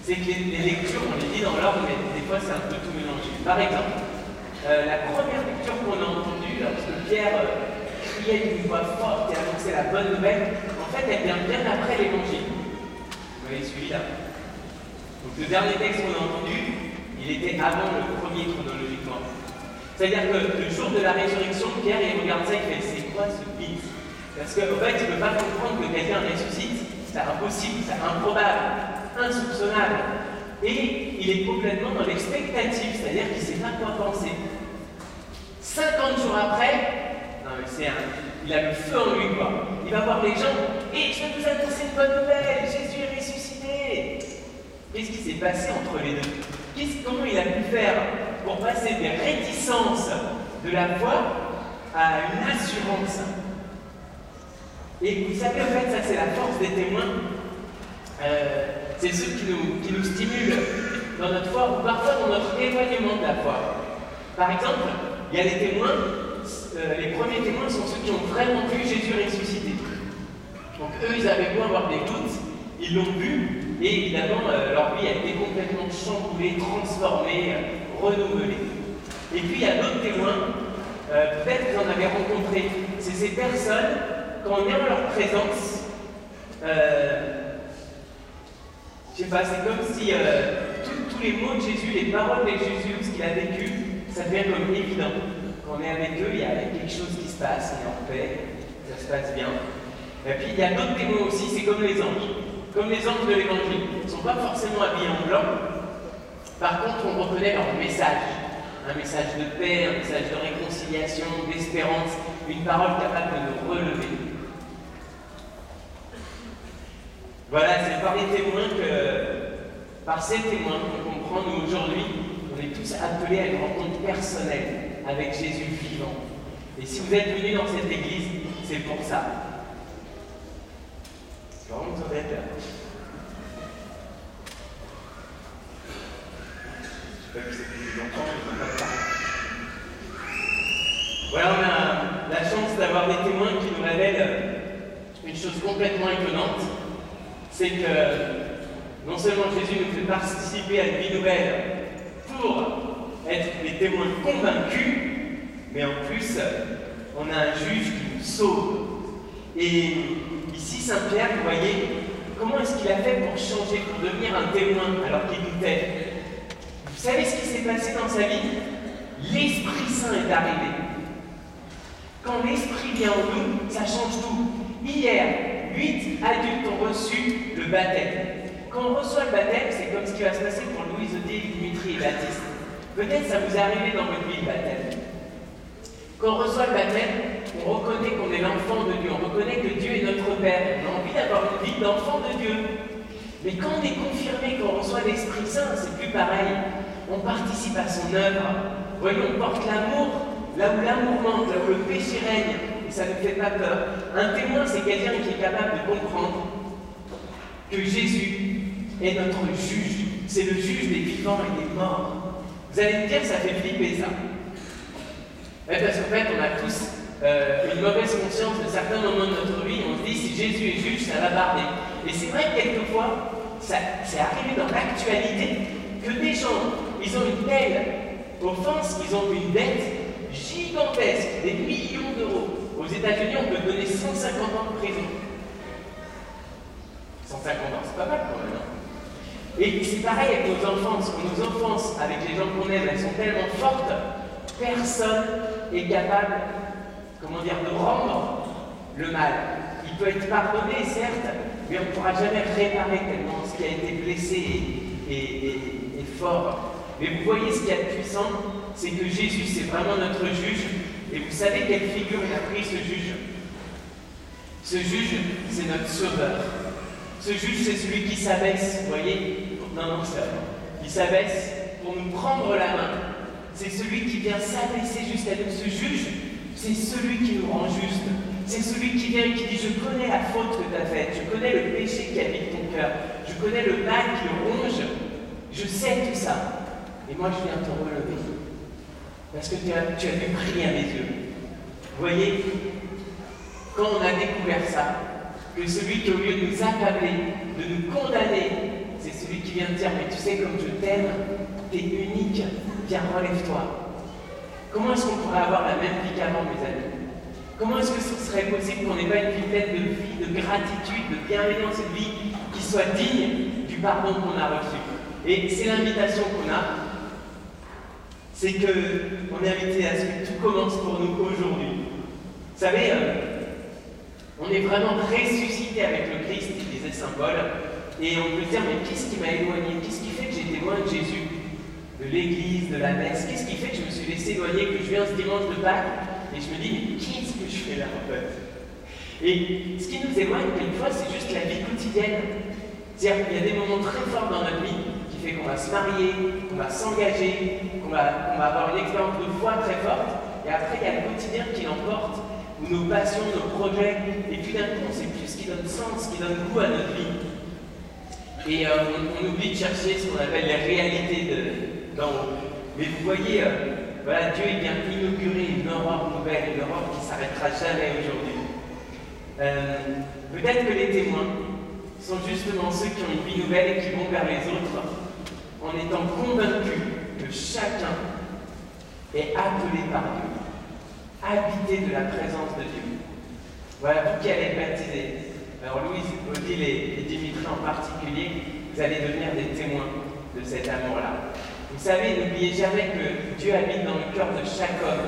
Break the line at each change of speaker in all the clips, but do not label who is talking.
c'est que les lectures, on les dit dans l'ordre, mais des fois c'est un peu tout mélangé. Par exemple, la première lecture qu'on a entendue, lorsque Pierre criait d'une voix forte et annonçait la bonne nouvelle, en fait, elle vient bien après l'évangile. Vous voyez celui-là. Donc le dernier texte qu'on a entendu, il était avant le premier chronologiquement. C'est-à-dire que le jour de la résurrection, Pierre, il regarde ça, il fait « c'est quoi ce mythe ?» Parce qu'en fait, il ne peut pas comprendre que quelqu'un ressuscite. C'est impossible, c'est improbable, insoupçonnable. Et il est complètement dans l'expectative, c'est-à-dire qu'il ne sait pas quoi penser. 50 jours après, non mais il a le feu en lui, quoi. Il va voir les gens, et je vais vous annoncer une bonne nouvelle, Jésus est ressuscité. Qu'est-ce qui s'est passé entre les deux? Comment il a pu faire pour passer des réticences de la foi à une assurance? Et vous savez, en fait, ça c'est la force des témoins. C'est ceux qui nous stimulent dans notre foi ou parfois dans notre éloignement de la foi. Par exemple, il y a les témoins, les premiers témoins sont ceux qui ont vraiment vu Jésus ressuscité. Donc eux, ils avaient beau avoir des doutes, ils l'ont vu, et évidemment, leur vie a été complètement chamboulée, transformée, renouvelée. Et puis il y a d'autres témoins, peut-être que vous en avez rencontré, c'est ces personnes, quand on est en leur présence, je sais pas, c'est comme si tous les mots de Jésus, les paroles de Jésus, ce qu'il a vécu, ça devient comme évident. Quand on est avec eux, il y a quelque chose qui se passe, on est en paix, ça se passe bien. Et puis il y a d'autres témoins aussi, c'est comme les anges de l'évangile. Ils ne sont pas forcément habillés en blanc. Par contre, on reconnaît leur message. Un message de paix, un message de réconciliation, d'espérance, une parole capable de nous relever. Voilà, c'est par les témoins par ces témoins qu'on comprend, nous aujourd'hui, on est tous appelés à une rencontre personnelle avec Jésus vivant. Et si vous êtes venus dans cette église, c'est pour ça. C'est vraiment besoin d'être là. Je sais pas qui c'est plus longtemps, je ne sais pas. Voilà, on a la chance d'avoir des témoins qui nous révèlent une chose complètement étonnante. C'est que non seulement Jésus nous fait participer à une vie nouvelle pour être des témoins convaincus, mais en plus, on a un juge qui nous sauve. Et ici, Saint Pierre, vous voyez, comment est-ce qu'il a fait pour changer, pour devenir un témoin alors qu'il doutait? Vous savez ce qui s'est passé dans sa vie? L'Esprit Saint est arrivé. Quand l'Esprit vient en nous, ça change tout. Hier, 8 adultes ont reçu le baptême. Quand on reçoit le baptême, c'est comme ce qui va se passer pour Louise, Odile, Dimitri et Baptiste. Peut-être ça vous est arrivé dans votre vie, le baptême. Quand on reçoit le baptême, on reconnaît qu'on est l'enfant de Dieu, on reconnaît que Dieu est notre Père. On a envie d'avoir une vie d'enfant de Dieu. Mais quand on est confirmé, qu'on reçoit l'Esprit Saint, c'est plus pareil. On participe à son œuvre. Vous voyez, on porte l'amour là où l'amour manque, là où le péché règne. Ça ne fait pas peur. Un témoin, c'est quelqu'un qui est capable de comprendre que Jésus est notre juge. C'est le juge des vivants et des morts. Vous allez me dire, ça fait flipper ça. Parce qu'en fait, on a tous une mauvaise conscience de certains moments de notre vie. On se dit, si Jésus est juge, ça va barder. Et c'est vrai que quelquefois, c'est arrivé dans l'actualité que des gens, ils ont une telle offense, ils ont une dette gigantesque, des millions d'euros. Aux États-Unis, on peut donner 150 ans de prison. 150 ans, c'est pas mal quand même. Et c'est pareil avec nos enfances. Quand nos enfances, avec les gens qu'on aime, elles sont tellement fortes, personne n'est capable, de rendre le mal. Il peut être pardonné, certes, mais on ne pourra jamais réparer tellement ce qui a été blessé est fort. Mais vous voyez ce qu'il y a de puissant, c'est que Jésus, c'est vraiment notre juge. Et vous savez quelle figure il a pris, ce juge? Ce juge, c'est notre sauveur. Ce juge, c'est celui qui s'abaisse, vous voyez? Non, c'est vrai. Il s'abaisse pour nous prendre la main. C'est celui qui vient s'abaisser jusqu'à nous. Ce juge, c'est celui qui nous rend juste. C'est celui qui vient et qui dit, je connais la faute que tu as faite, je connais le péché qui habite ton cœur, je connais le mal qui le ronge, je sais tout ça. Et moi, je viens te relever. Parce que tu as vu prier à mes yeux. Vous voyez, quand on a découvert ça, que celui qui, au lieu de nous accabler, de nous condamner, c'est celui qui vient de dire, mais tu sais comme je t'aime, t'es unique, viens, relève-toi. Comment est-ce qu'on pourrait avoir la même vie qu'avant, mes amis? Comment est-ce que ce serait possible qu'on n'ait pas une vie pleine de vie, de gratitude, de bienveillance, une vie qui soit digne du pardon qu'on a reçu? Et c'est l'invitation qu'on a, c'est qu'on est invité à ce que tout commence pour nous aujourd'hui. Vous savez, on est vraiment ressuscité avec le Christ, disait Saint Paul, et on peut se dire, mais qu'est-ce qui m'a éloigné? Qu'est-ce qui fait que j'étais loin de Jésus, de l'église, de la messe? Qu'est-ce qui fait que je me suis laissé éloigner, que je viens ce dimanche de Pâques, et je me dis, mais qu'est-ce que je fais là en fait? Et ce qui nous éloigne, quelquefois, c'est juste la vie quotidienne. C'est-à-dire qu'il y a des moments très forts dans notre vie qui fait qu'on va se marier, qu'on va s'engager, qu'on va avoir une expérience de foi très forte, et après il y a le quotidien qui l'emporte, où nos passions, nos projets, et puis d'un coup on ne sait plus ce qui donne sens, ce qui donne goût à notre vie. Et on oublie de chercher ce qu'on appelle les réalités d'en haut. Mais vous voyez, voilà, Dieu il vient inaugurer une aurore nouvelle, une aurore qui ne s'arrêtera jamais aujourd'hui. Peut-être que les témoins sont justement ceux qui ont une vie nouvelle et qui vont vers les autres en étant convaincus que chacun est appelé par Dieu, habité de la présence de Dieu. Voilà, vous qui allez être baptisés. Alors Louise, Odile et Dimitri en particulier, vous allez devenir des témoins de cet amour-là. Vous savez, n'oubliez jamais que Dieu habite dans le cœur de chaque homme.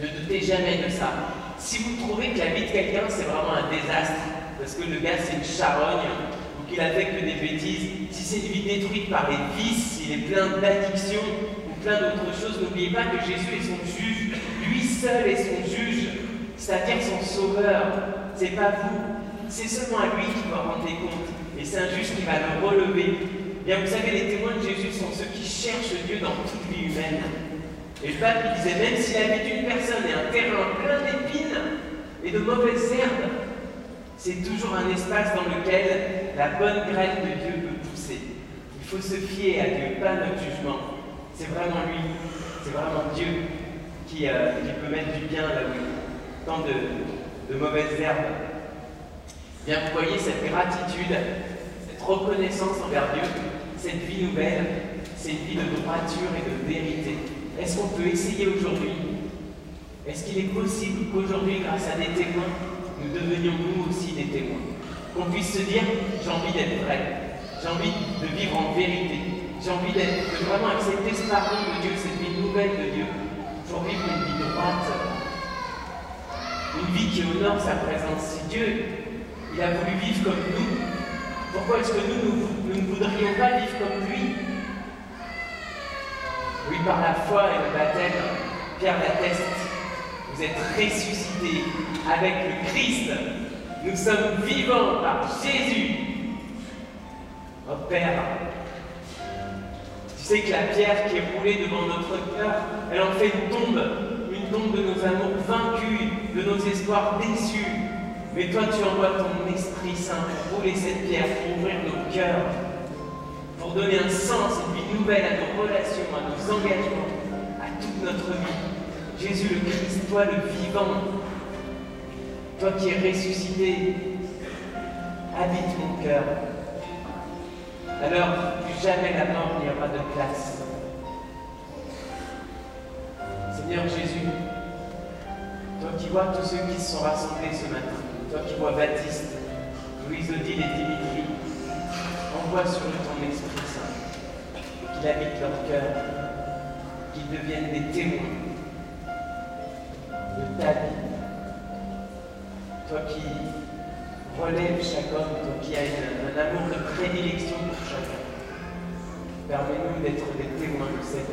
Ne doutez jamais de ça. Si vous trouvez que la vie de quelqu'un, c'est vraiment un désastre, parce que le gars, c'est une charogne, ou qu'il a fait que des bêtises, si c'est une vie détruite par les vices, s'il est plein d'addictions, ou plein d'autres choses, n'oubliez pas que Jésus est son juge. Lui seul est son juge, c'est-à-dire son sauveur. C'est pas vous. C'est seulement à lui qu'il doit rendre des comptes. Et c'est un juge qui va le relever. Bien, vous savez, les témoins de Jésus sont ceux qui cherchent Dieu dans toute vie humaine. Et le pape il disait, même si la vie d'une personne est un terrain plein d'épines et de mauvaises herbes, c'est toujours un espace dans lequel la bonne graine de Dieu peut pousser. Il faut se fier à Dieu, pas à notre jugement. C'est vraiment lui, c'est vraiment Dieu qui peut mettre du bien là où il y a tant de mauvaises herbes. Bien, vous voyez cette gratitude, cette reconnaissance envers Dieu, cette vie nouvelle, c'est une vie de droiture et de vérité. Est-ce qu'on peut essayer aujourd'hui? Est-ce qu'il est possible qu'aujourd'hui, grâce à des témoins, nous devenions nous aussi des témoins? Qu'on puisse se dire, j'ai envie d'être vrai, j'ai envie de vivre en vérité, j'ai envie de vraiment accepter ce pardon de Dieu, cette vie nouvelle de Dieu, pour vivre une vie droite, une vie qui honore sa présence. Si Dieu il a voulu vivre comme nous, pourquoi est-ce que nous ne voudrions pas vivre comme lui? Oui, par la foi et le baptême, Pierre l'atteste, vous êtes ressuscités avec le Christ. Nous sommes vivants par Jésus. Oh Père, tu sais que la pierre qui est roulée devant notre cœur, elle en fait une tombe de nos amours vaincus, de nos espoirs déçus. Mais toi, tu envoies ton Esprit Saint pour rouler cette pierre, pour ouvrir nos cœurs, pour donner un sens, une vie nouvelle à nos relations, à nos engagements, à toute notre vie. Jésus le Christ, toi le vivant, toi qui es ressuscité, habite mon cœur. Alors, plus jamais la mort n'y aura de place. Seigneur Jésus, toi qui vois tous ceux qui se sont rassemblés ce matin, toi qui vois Baptiste, Louise, Odile et Dimitri, envoie sur eux ton Esprit Saint, qu'il habite leur cœur, qu'ils deviennent des témoins de ta vie. Toi qui relèves chaque homme, toi qui as un amour de prédilection pour chacun, permets-nous d'être des témoins de cette